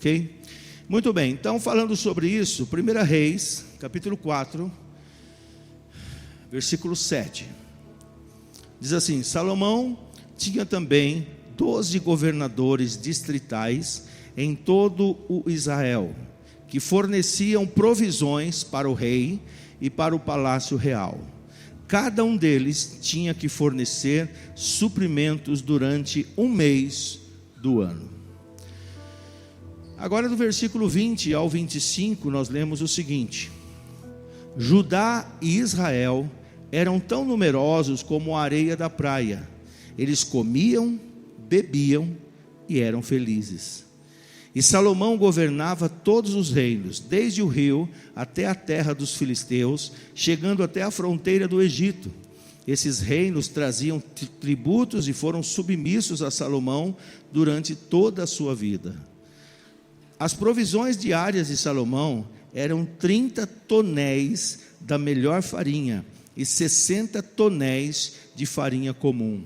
ok? Muito bem, então falando sobre isso, 1 Reis, capítulo 4, versículo 7. Diz assim: Salomão tinha também 12 governadores distritais em todo o Israel, que forneciam provisões para o rei e para o palácio real. Cada um deles tinha que fornecer suprimentos durante um mês do ano. Agora, do versículo 20 ao 25, nós lemos o seguinte: Judá e Israel eram tão numerosos como a areia da praia. Eles comiam, bebiam e eram felizes. E Salomão governava todos os reinos, desde o rio até a terra dos filisteus, chegando até a fronteira do Egito. Esses reinos traziam tributos e foram submissos a Salomão durante toda a sua vida. As provisões diárias de Salomão eram 30 tonéis da melhor farinha e 60 tonéis de farinha comum,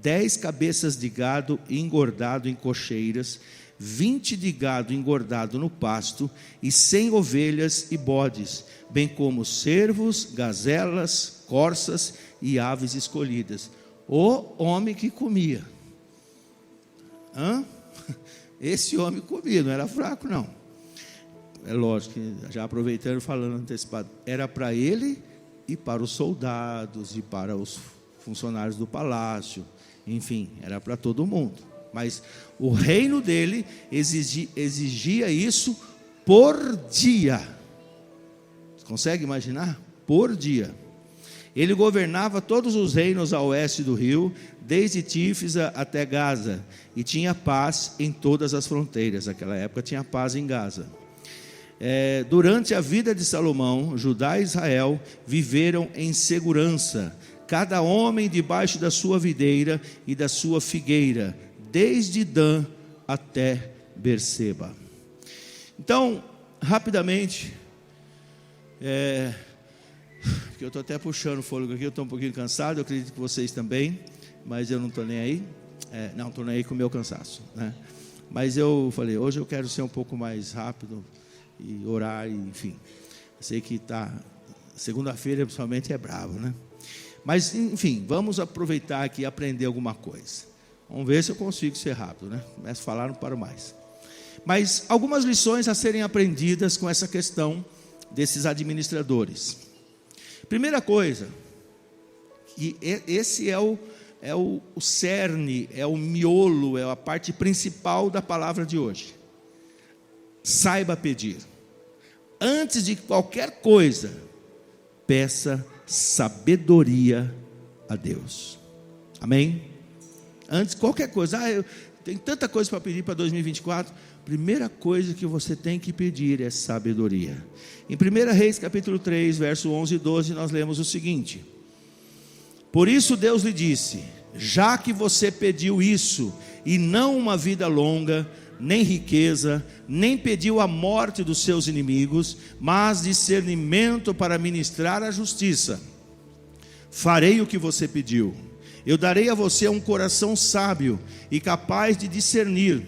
10 cabeças de gado engordado em cocheiras, 20 de gado engordado no pasto e 100 ovelhas e bodes, bem como cervos, gazelas, corças e aves escolhidas. O homem que comia. Esse homem comia, não era fraco não. É lógico que, já aproveitando, falando antecipado, era para ele e para os soldados e para os funcionários do palácio, enfim, era para todo mundo. Mas o reino dele exigia isso por dia. Você consegue imaginar? Por dia. Ele governava todos os reinos a oeste do rio, desde Tífisa até Gaza, e tinha paz em todas as fronteiras. Naquela época tinha paz em Gaza. Durante a vida de Salomão, Judá e Israel viveram em segurança, cada homem debaixo da sua videira e da sua figueira, desde Dan até Berseba. Então, rapidamente, porque eu estou até puxando o fôlego aqui, eu estou um pouquinho cansado, eu acredito que vocês também, mas eu não estou nem aí, não estou nem aí com o meu cansaço, né? Mas eu falei, hoje eu quero ser um pouco mais rápido e orar, e, enfim, eu sei que segunda-feira principalmente é bravo, né? Mas enfim, vamos aproveitar aqui e aprender alguma coisa. Vamos ver se eu consigo ser rápido, né? Começo a falar, não paro mais. Mas algumas lições a serem aprendidas com essa questão desses administradores. Primeira coisa, e esse é o cerne, é o miolo, é a parte principal da palavra de hoje. Saiba pedir. Antes de qualquer coisa, peça sabedoria a Deus. Amém? Antes de qualquer coisa, eu tenho tanta coisa para pedir para 2024. Primeira coisa que você tem que pedir é sabedoria. Em 1 Reis capítulo 3, verso 11 e 12, nós lemos o seguinte: Por isso Deus lhe disse: já que você pediu isso, e não uma vida longa, nem riqueza, nem pediu a morte dos seus inimigos, mas discernimento para ministrar a justiça, farei o que você pediu. Eu darei a você um coração sábio e capaz de discernir,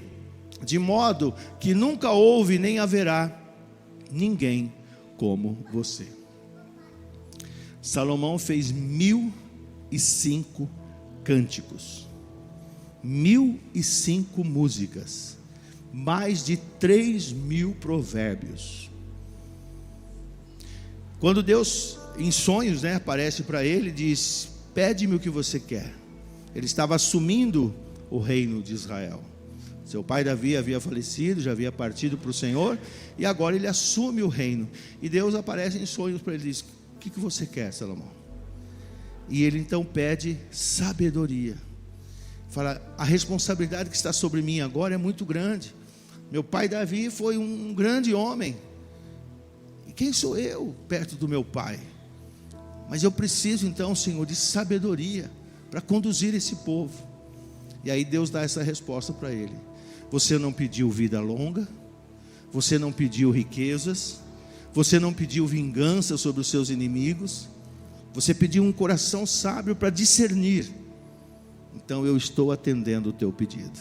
de modo que nunca houve nem haverá ninguém como você. Salomão fez 1005 cânticos, 1005 músicas, mais de 3.000 provérbios. Quando Deus, em sonhos, aparece para ele e diz: pede-me o que você quer. Ele estava assumindo o reino de Israel. Seu pai Davi havia falecido, já havia partido para o Senhor, e agora ele assume o reino. E Deus aparece em sonhos para ele e diz: o que você quer, Salomão? E ele então pede sabedoria. Fala: a responsabilidade que está sobre mim agora é muito grande. Meu pai Davi foi um grande homem, e quem sou eu perto do meu pai? Mas eu preciso então, Senhor, de sabedoria para conduzir esse povo. E aí Deus dá essa resposta para ele: você não pediu vida longa, você não pediu riquezas, você não pediu vingança sobre os seus inimigos, você pediu um coração sábio para discernir. Então eu estou atendendo o teu pedido.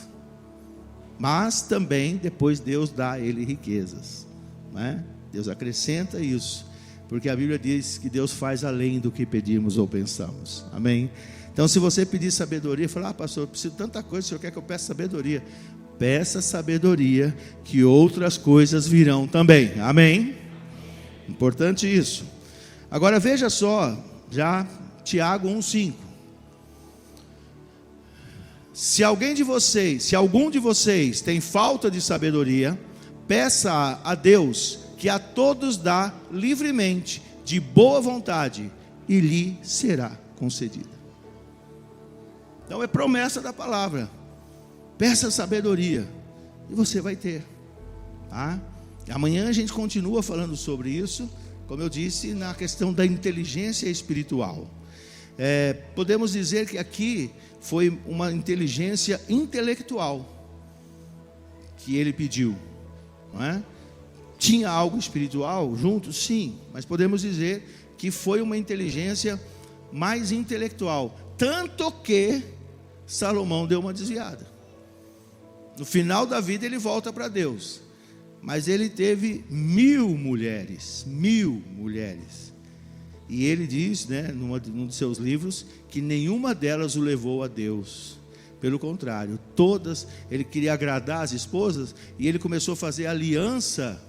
Mas também depois Deus dá a ele riquezas, não é? Deus acrescenta isso, porque a Bíblia diz que Deus faz além do que pedimos ou pensamos. Amém? Então, se você pedir sabedoria, falar: pastor, eu preciso de tanta coisa, o senhor quer que eu peça sabedoria? Peça sabedoria, que outras coisas virão também. Amém? Importante isso. Agora veja só, já Tiago 1,5. Se algum de vocês tem falta de sabedoria, peça a Deus, que a todos dá livremente, de boa vontade, e lhe será concedida. Então é promessa da palavra. Peça sabedoria e você vai ter, tá? Amanhã a gente continua falando sobre isso, como eu disse, na questão da inteligência espiritual. Podemos dizer que aqui foi uma inteligência intelectual que ele pediu, não é? Tinha algo espiritual junto? Sim, mas podemos dizer que foi uma inteligência mais intelectual, tanto que Salomão deu uma desviada. No final da vida ele volta para Deus, mas ele teve 1000 mulheres, e ele diz, né, num de seus livros, que nenhuma delas o levou a Deus. Pelo contrário, todas, ele queria agradar as esposas, e ele começou a fazer aliança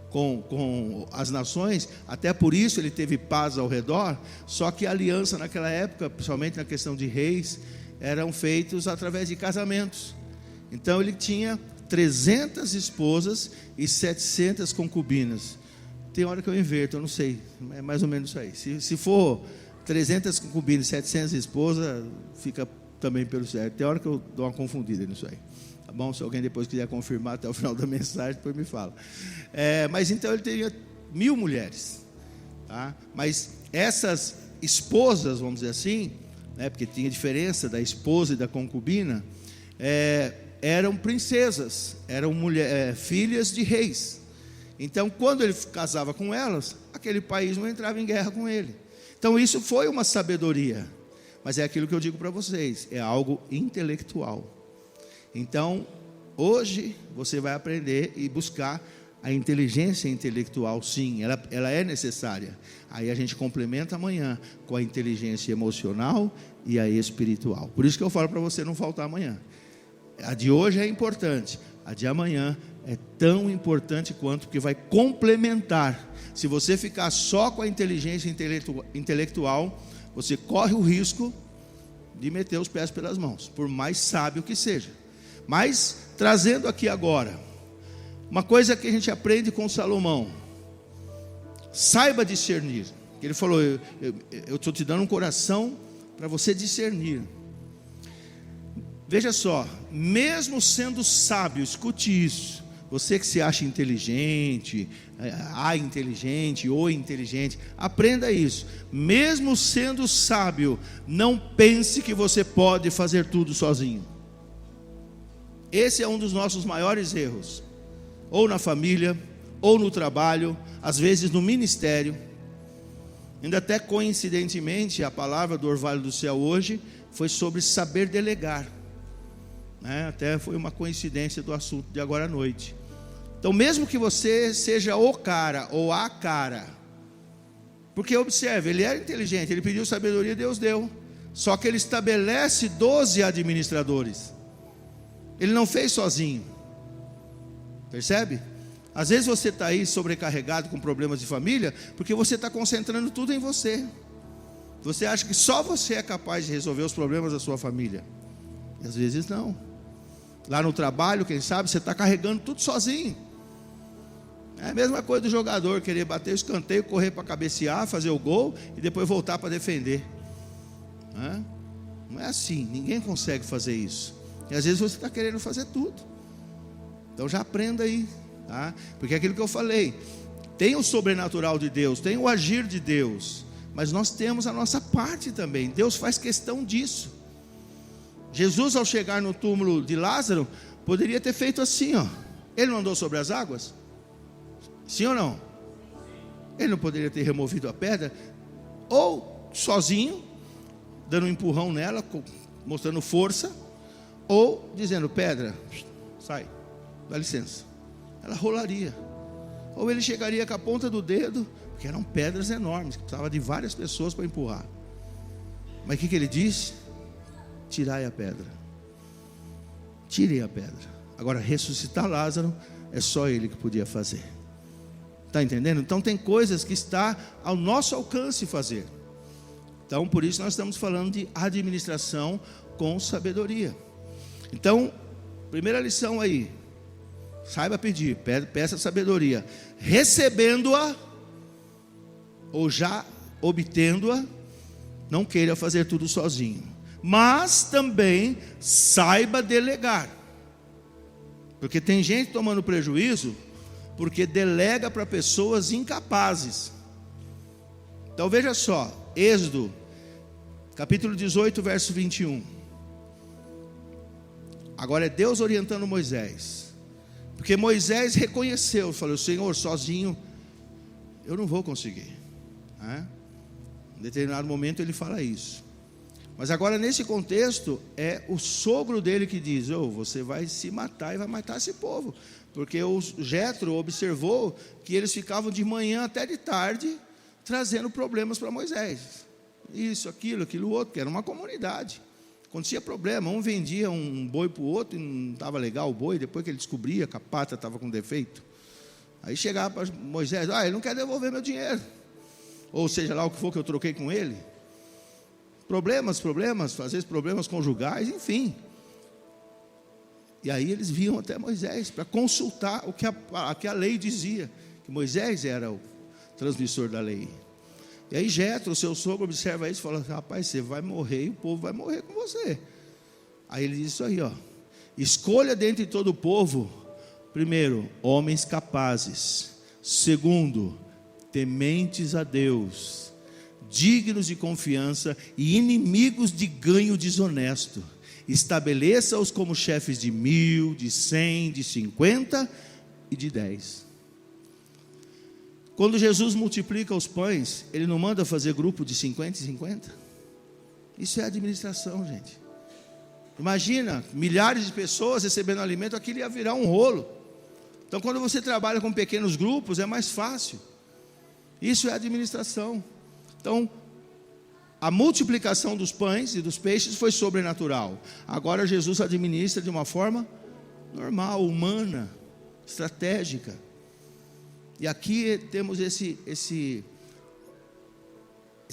com as nações. Até por isso ele teve paz ao redor. Só que a aliança naquela época, principalmente na questão de reis, eram feitos através de casamentos. Então ele tinha 300 esposas e 700 concubinas. Tem hora que eu inverto, eu não sei, é mais ou menos isso aí. Se for 300 concubinas e 700 esposas, fica também pelo certo. Tem hora que eu dou uma confundida nisso aí, tá bom? Se alguém depois quiser confirmar até o final da mensagem, depois me fala. Mas então ele teria 1000 mulheres, tá? Mas essas esposas, vamos dizer assim, né, porque tinha diferença da esposa e da concubina, eram princesas, eram filhas de reis. Então, quando ele casava com elas, aquele país não entrava em guerra com ele. Então, isso foi uma sabedoria. Mas é aquilo que eu digo para vocês, é algo intelectual. Então, hoje, você vai aprender e buscar a inteligência intelectual, sim, ela é necessária. Aí a gente complementa amanhã com a inteligência emocional e a espiritual. Por isso que eu falo para você não faltar amanhã. A de hoje é importante, a de amanhã é tão importante quanto, porque vai complementar. Se você ficar só com a inteligência intelectual, você corre o risco de meter os pés pelas mãos, por mais sábio que seja. Mas, trazendo aqui agora, uma coisa que a gente aprende com Salomão: saiba discernir. Ele falou: eu estou te dando um coração para você discernir. Veja só, mesmo sendo sábio, escute isso. Você que se acha inteligente, ou inteligente, aprenda isso. Mesmo sendo sábio, não pense que você pode fazer tudo sozinho. Esse é um dos nossos maiores erros. Ou na família, ou no trabalho, às vezes no ministério. Ainda até coincidentemente, a palavra do Orvalho do Céu hoje foi sobre saber delegar. Até foi uma coincidência do assunto de agora à noite. Então, mesmo que você seja o cara ou a cara, porque observe, ele era inteligente, ele pediu sabedoria, Deus deu. Só que ele estabelece 12 administradores. Ele não fez sozinho. Percebe? Às vezes você está aí sobrecarregado com problemas de família, porque você está concentrando tudo em você. Você acha que só você é capaz de resolver os problemas da sua família. E às vezes não. Lá no trabalho, quem sabe, você está carregando tudo sozinho. É a mesma coisa do jogador querer bater o escanteio, correr para cabecear, fazer o gol e depois voltar para defender. Não é assim, ninguém consegue fazer isso. E às vezes você está querendo fazer tudo. Então já aprenda aí, tá? Porque é aquilo que eu falei, tem o sobrenatural de Deus, tem o agir de Deus, mas nós temos a nossa parte também. Deus faz questão disso. Jesus, ao chegar no túmulo de Lázaro, poderia ter feito assim, ó. Ele não andou sobre as águas? Sim ou não? Ele não poderia ter removido a pedra? Ou sozinho, dando um empurrão nela, mostrando força, ou dizendo: pedra, sai, dá licença, ela rolaria. Ou ele chegaria com a ponta do dedo, porque eram pedras enormes, que precisava de várias pessoas para empurrar. Mas o que ele disse? Tirai a pedra. Tirem a pedra. Agora, ressuscitar Lázaro, é só ele que podia fazer. Está entendendo? Então tem coisas que está ao nosso alcance fazer. Então por isso nós estamos falando de administração com sabedoria. Então, primeira lição aí, saiba pedir, peça sabedoria. Recebendo-a, ou já obtendo-a, não queira fazer tudo sozinho. Mas também saiba delegar. Porque tem gente tomando prejuízo porque delega para pessoas incapazes. Então veja só, Êxodo, capítulo 18, verso 21. Agora é Deus orientando Moisés. Porque Moisés reconheceu, falou: Senhor, sozinho eu não vou conseguir. Em determinado momento ele fala isso. Mas agora nesse contexto é o sogro dele que diz: você vai se matar e vai matar esse povo. Porque o Jetro observou que eles ficavam de manhã até de tarde trazendo problemas para Moisés. Isso, aquilo outro, que era uma comunidade. Acontecia problema, um vendia um boi para o outro e não estava legal o boi, depois que ele descobria que a pata estava com defeito. Aí chegava para Moisés: ele não quer devolver meu dinheiro. Ou seja lá o que for que eu troquei com ele. Problemas, às vezes problemas conjugais, enfim. E aí eles vinham até Moisés para consultar o que a lei dizia, que Moisés era o transmissor da lei. E aí Jetro, o seu sogro, observa isso e fala: rapaz, você vai morrer e o povo vai morrer com você. Aí ele diz isso aí, escolha dentre todo o povo, primeiro, homens capazes, segundo, tementes a Deus, dignos de confiança e inimigos de ganho desonesto. Estabeleça-os como chefes de 1000, de 100, de 50 e de 10. Quando Jesus multiplica os pães, Ele não manda fazer grupo de 50 e 50? Isso é administração, gente. Imagina, milhares de pessoas recebendo alimento, aquilo ia virar um rolo. Então quando você trabalha com pequenos grupos, é mais fácil. Isso é administração. Então, a multiplicação dos pães e dos peixes foi sobrenatural. Agora Jesus administra de uma forma normal, humana, estratégica. E aqui temos esse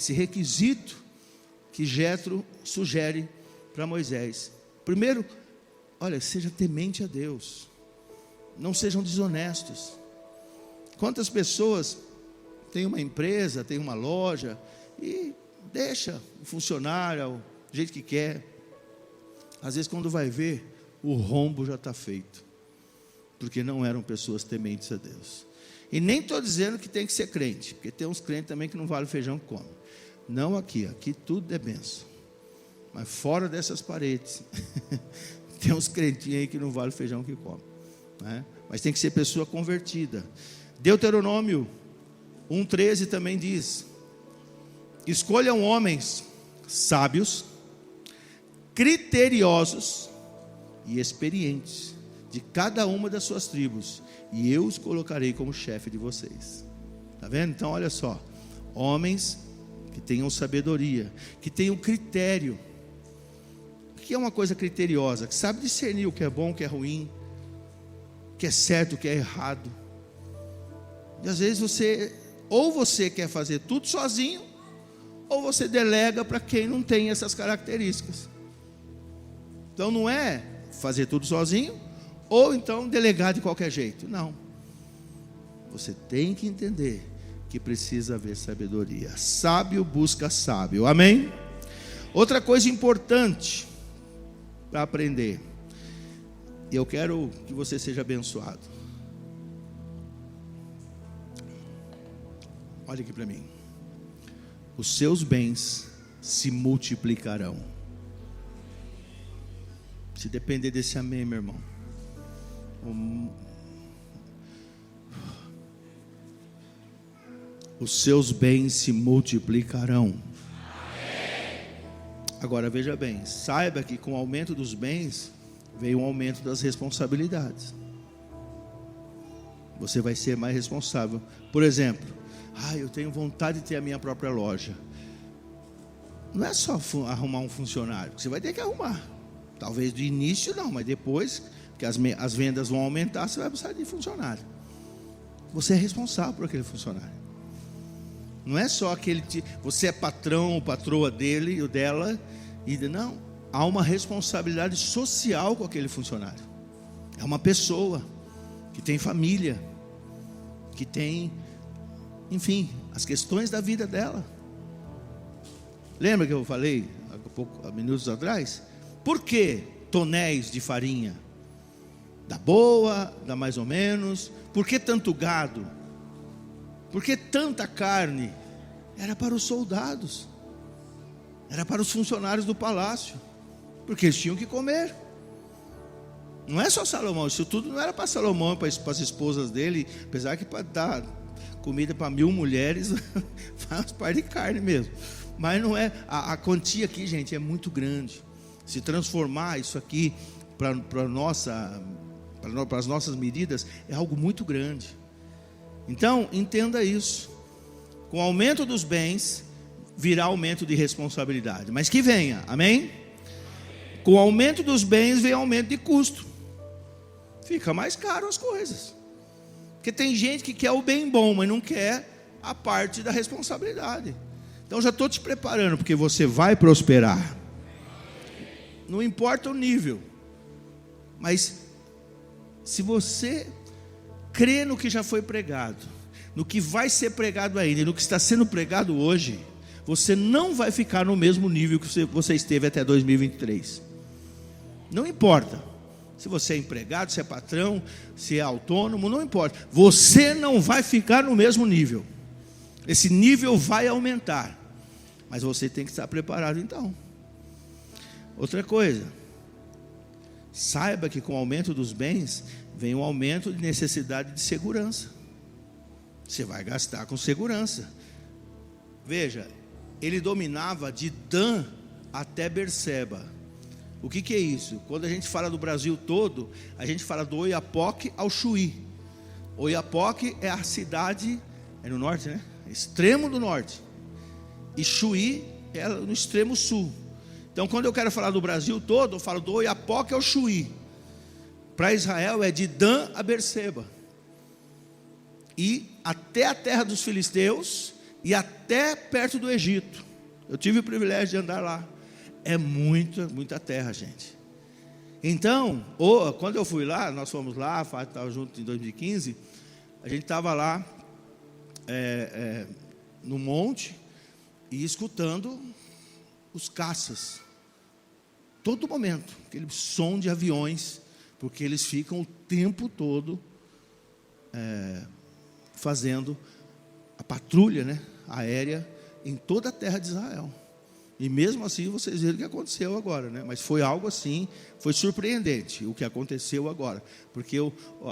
requisito que Jetro sugere para Moisés. Primeiro, olha, seja temente a Deus. Não sejam desonestos. Quantas pessoas têm uma empresa, têm uma loja e deixa o funcionário do jeito que quer. Às vezes quando vai ver, o rombo já está feito, porque não eram pessoas tementes a Deus. E nem estou dizendo que tem que ser crente, porque tem uns crentes também que não vale o feijão que come. Não aqui tudo é bênção. Mas fora dessas paredes tem uns crentinhos aí que não vale o feijão que come, né? Mas tem que ser pessoa convertida. Deuteronômio 1,13 também diz: escolham homens sábios, criteriosos e experientes de cada uma das suas tribos, e eu os colocarei como chefe de vocês. Está vendo? Então olha só, homens que tenham sabedoria, que tenham critério. O que é uma coisa criteriosa? Que sabe discernir o que é bom, o que é ruim, o que é certo, o que é errado. E às vezes você quer fazer tudo sozinho, ou você delega para quem não tem essas características. Então não é fazer tudo sozinho, ou então delegar de qualquer jeito. Não. Você tem que entender que precisa haver sabedoria. Sábio busca sábio. Amém? Outra coisa importante para aprender, e eu quero que você seja abençoado. Olha aqui para mim. Os seus bens se multiplicarão. Se depender desse amém, meu irmão. Os seus bens se multiplicarão. Agora veja bem, saiba que com o aumento dos bens veio um aumento das responsabilidades. você vai ser mais responsável. Por exemplo, eu tenho vontade de ter a minha própria loja. Não é só arrumar um funcionário, você vai ter que arrumar. Talvez de início não, mas depois que as vendas vão aumentar, você vai precisar de funcionário. Você é responsável por aquele funcionário. Não é só você é patrão ou patroa dele ou dela. Não, há uma responsabilidade social com aquele funcionário. É uma pessoa que tem família, que tem, enfim, as questões da vida dela. Lembra que eu falei há minutos atrás? Por que tonéis de farinha? Da boa, da mais ou menos. Por que tanto gado? Por que tanta carne? Era para os soldados, era para os funcionários do palácio, porque eles tinham que comer. Não é só Salomão, isso tudo não era para Salomão, para as esposas dele, apesar que para dar comida para 1000 mulheres, faz parte de carne mesmo. Mas não é, a quantia aqui, gente, é muito grande. Se transformar isso aqui para as nossas medidas, é algo muito grande. Então, entenda isso. Com o aumento dos bens, virá aumento de responsabilidade. Mas que venha, amém? Com o aumento dos bens, vem aumento de custo. Fica mais caro as coisas. Porque tem gente que quer o bem bom, mas não quer a parte da responsabilidade. Então já estou te preparando, porque você vai prosperar. Não importa o nível. Mas se você crê no que já foi pregado, no que vai ser pregado ainda, e no que está sendo pregado hoje, você não vai ficar no mesmo nível que você esteve até 2023. Não importa. Se você é empregado, se é patrão, se é autônomo, não importa. Você não vai ficar no mesmo nível. Esse nível vai aumentar. Mas você tem que estar preparado então. Outra coisa. Saiba que com o aumento dos bens, vem um aumento de necessidade de segurança. Você vai gastar com segurança. Veja, ele dominava de Dan até Berseba. O que é isso? Quando a gente fala do Brasil todo, a gente fala do Oiapoque ao Chuí. Oiapoque é a cidade, é no norte, né? Extremo do norte. E Chuí é no extremo sul. Então, quando eu quero falar do Brasil todo, eu falo do Oiapoque ao Chuí. Para Israel é de Dan a Berseba. E até a terra dos filisteus e até perto do Egito. Eu tive o privilégio de andar lá. É muita terra, gente. Então, quando eu fui lá, nós fomos lá, estava junto em 2015, a gente estava lá no monte e escutando os caças. Todo momento, aquele som de aviões, porque eles ficam o tempo todo fazendo a patrulha, né, aérea em toda a terra de Israel. E mesmo assim vocês viram o que aconteceu agora, né? Mas foi algo assim, foi surpreendente o que aconteceu agora, porque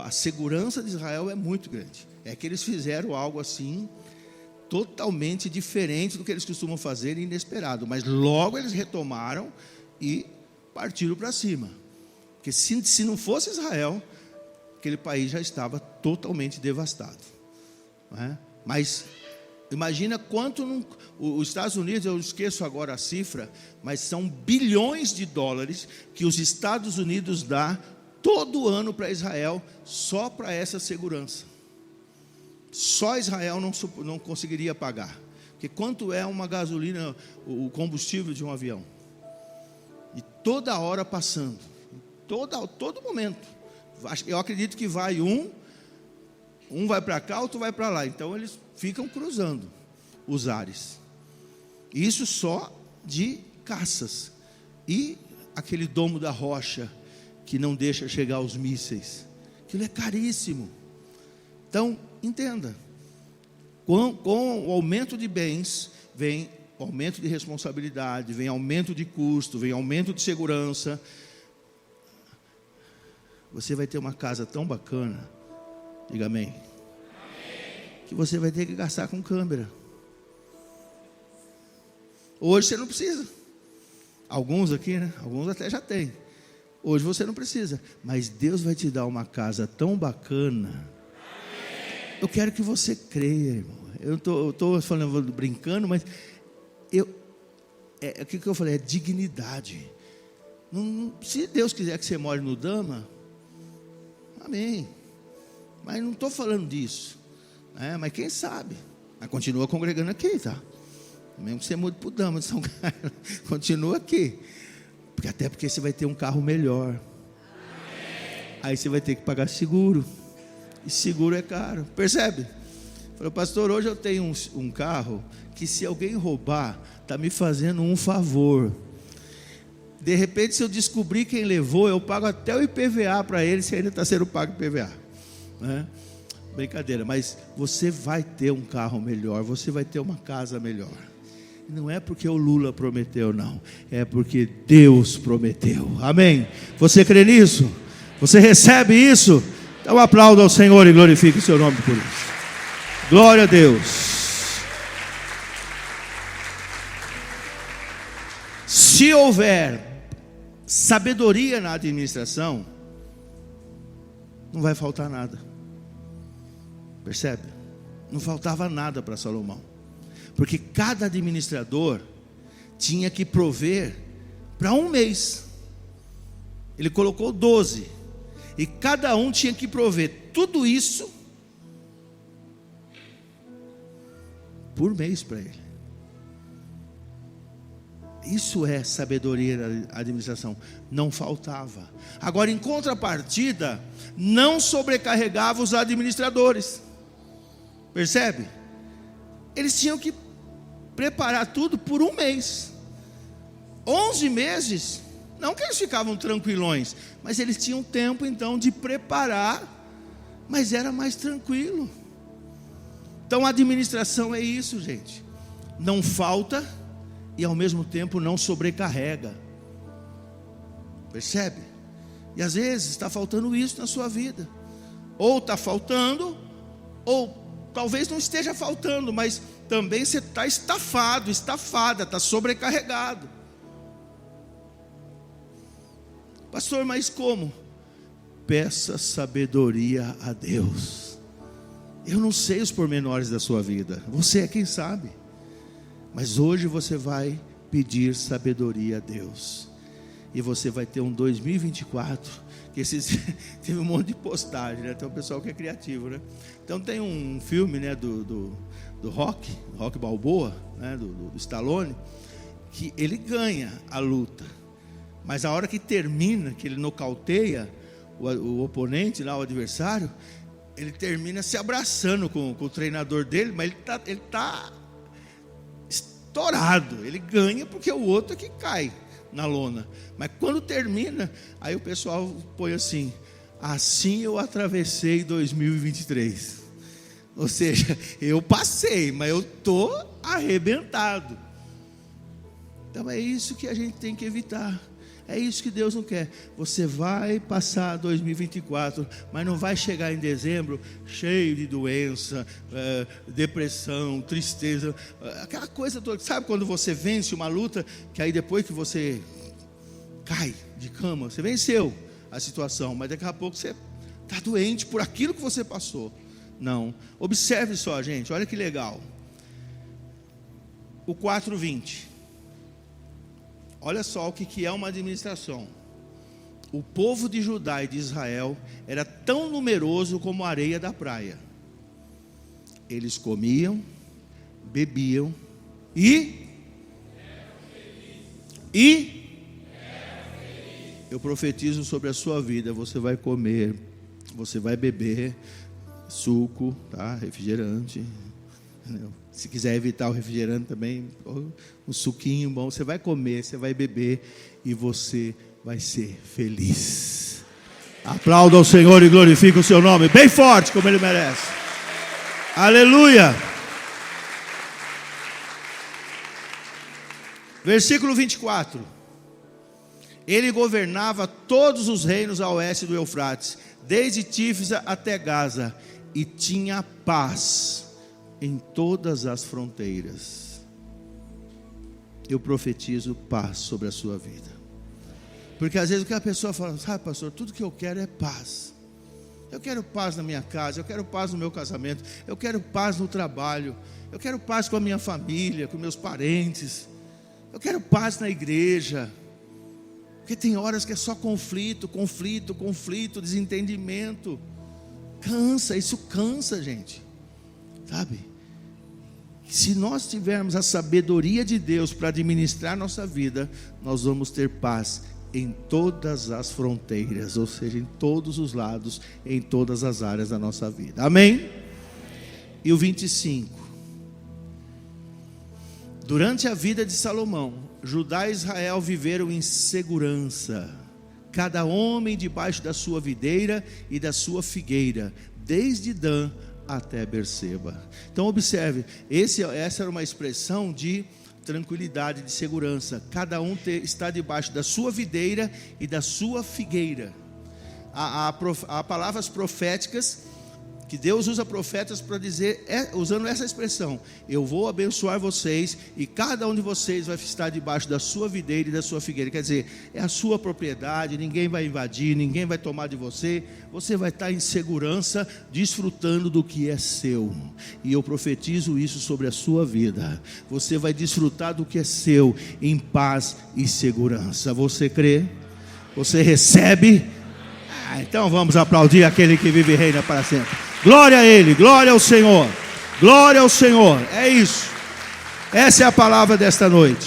a segurança de Israel é muito grande. É que eles fizeram algo assim totalmente diferente do que eles costumam fazer, inesperado. Mas logo eles retomaram e partiram para cima. Porque se não fosse Israel, aquele país já estava totalmente devastado, não é? Mas imagina quanto os Estados Unidos, eu esqueço agora a cifra, mas são bilhões de dólares que os Estados Unidos dá todo ano para Israel, só para essa segurança. Só Israel não conseguiria pagar. Porque quanto é uma gasolina, o combustível de um avião? E toda hora passando, todo momento. Eu acredito que vai um vai para cá, outro vai para lá. Então eles ficam cruzando os ares. Isso só de caças. E aquele domo da rocha que não deixa chegar os mísseis. Aquilo é caríssimo. Então, entenda. Com o aumento de bens, vem aumento de responsabilidade, vem aumento de custo, vem aumento de segurança. Você vai ter uma casa tão bacana, diga amém, que você vai ter que gastar com câmera. Hoje você não precisa. Alguns aqui, né? Alguns até já tem. Hoje você não precisa. Mas Deus vai te dar uma casa tão bacana Eu quero que você creia, irmão. Eu estou falando, brincando, mas o que eu falei? É dignidade. Se Deus quiser que você more no Dama, amém. Mas não estou falando disso. Mas quem sabe? Mas continua congregando aqui, tá? Mesmo que você mude para o Dama de São Carlos, continua aqui. Até porque você vai ter um carro melhor. Aí você vai ter que pagar seguro. E seguro é caro. Percebe? Falei, pastor, hoje eu tenho um carro que se alguém roubar, está me fazendo um favor. De repente, se eu descobrir quem levou, eu pago até o IPVA para ele, se ainda está sendo pago IPVA. Brincadeira, mas você vai ter um carro melhor, você vai ter uma casa melhor. Não é porque o Lula prometeu, não. É porque Deus prometeu. Amém? Você crê nisso? Você recebe isso? Então aplauda ao Senhor e glorifique o seu nome por isso. Glória a Deus. Se houver sabedoria na administração, não vai faltar nada. Percebe? Não faltava nada para Salomão. Porque cada administrador tinha que prover para um mês. Ele colocou 12. E cada um tinha que prover tudo isso por mês para ele. Isso é sabedoria da administração. Não faltava. Agora, em contrapartida, não sobrecarregava os administradores. Percebe? Eles tinham que preparar tudo por um mês. 11 meses, não que eles ficavam tranquilões, mas eles tinham tempo então de preparar, mas era mais tranquilo. Então a administração é isso, gente. Não falta e ao mesmo tempo não sobrecarrega. Percebe? E às vezes está faltando isso na sua vida. Ou está faltando, ou talvez não esteja faltando, mas também você está estafado, estafada, está sobrecarregado. Pastor, mas como? Peça sabedoria a Deus. Eu não sei os pormenores da sua vida, você é quem sabe. Mas hoje você vai pedir sabedoria a Deus. E você vai ter um 2024, que teve um monte de postagem, né? Tem um pessoal que é criativo, né? Então tem um filme, né, do Rock Balboa, né, do Stallone, que ele ganha a luta. Mas a hora que termina, que ele nocauteia o oponente, lá, o adversário, ele termina se abraçando com o treinador dele, mas ele tá estourado. Ele ganha porque o outro é que cai na lona. Mas quando termina, aí o pessoal põe assim: assim eu atravessei 2023. Ou seja, eu passei, mas eu estou arrebentado. Então é isso que a gente tem que evitar. É isso que Deus não quer. Você vai passar 2024, mas não vai chegar em dezembro cheio de doença, depressão, tristeza, aquela coisa toda. Sabe quando você vence uma luta, que aí depois que você cai de cama, você venceu a situação, mas daqui a pouco você está doente por aquilo que você passou. Não, observe só, gente, olha que legal. O 4:20. Olha só o que é uma administração. O povo de Judá e de Israel era tão numeroso como a areia da praia. Eles comiam, bebiam e eu profetizo sobre a sua vida. Você vai comer, você vai beber suco, tá? Refrigerante, entendeu? Se quiser evitar o refrigerante também, um suquinho bom, você vai comer, você vai beber e você vai ser feliz. Aplauda ao Senhor e glorifique o seu nome, bem forte como Ele merece. Aleluia. Versículo 24. Ele governava todos os reinos a oeste do Eufrates, desde Tífisa até Gaza, e tinha paz em todas as fronteiras. Eu profetizo paz sobre a sua vida. Porque às vezes o que a pessoa fala: sabe, pastor, tudo que eu quero é paz. Eu quero paz na minha casa, eu quero paz no meu casamento, eu quero paz no trabalho, eu quero paz com a minha família, com meus parentes, eu quero paz na igreja. Porque tem horas que é só conflito, desentendimento. Cansa, isso cansa, gente. Sabe? Se nós tivermos a sabedoria de Deus para administrar nossa vida, nós vamos ter paz em todas as fronteiras, ou seja, em todos os lados, em todas as áreas da nossa vida. Amém? E o 25. Durante a vida de Salomão, Judá e Israel viveram em segurança, cada homem debaixo da sua videira e da sua figueira, desde Dan até Berseba. Então observe, essa era uma expressão de tranquilidade, de segurança. Cada um está debaixo da sua videira e da sua figueira. Há palavras proféticas que Deus usa profetas para dizer, usando essa expressão: eu vou abençoar vocês e cada um de vocês vai estar debaixo da sua videira e da sua figueira. Quer dizer, é a sua propriedade, ninguém vai invadir, ninguém vai tomar de você. Você vai estar em segurança, desfrutando do que é seu. E eu profetizo isso sobre a sua vida. Você vai desfrutar do que é seu em paz e segurança. Você crê? Você recebe? Então vamos aplaudir aquele que vive e reina para sempre. Glória a Ele, glória ao Senhor, glória ao Senhor. É isso. Essa é a palavra desta noite.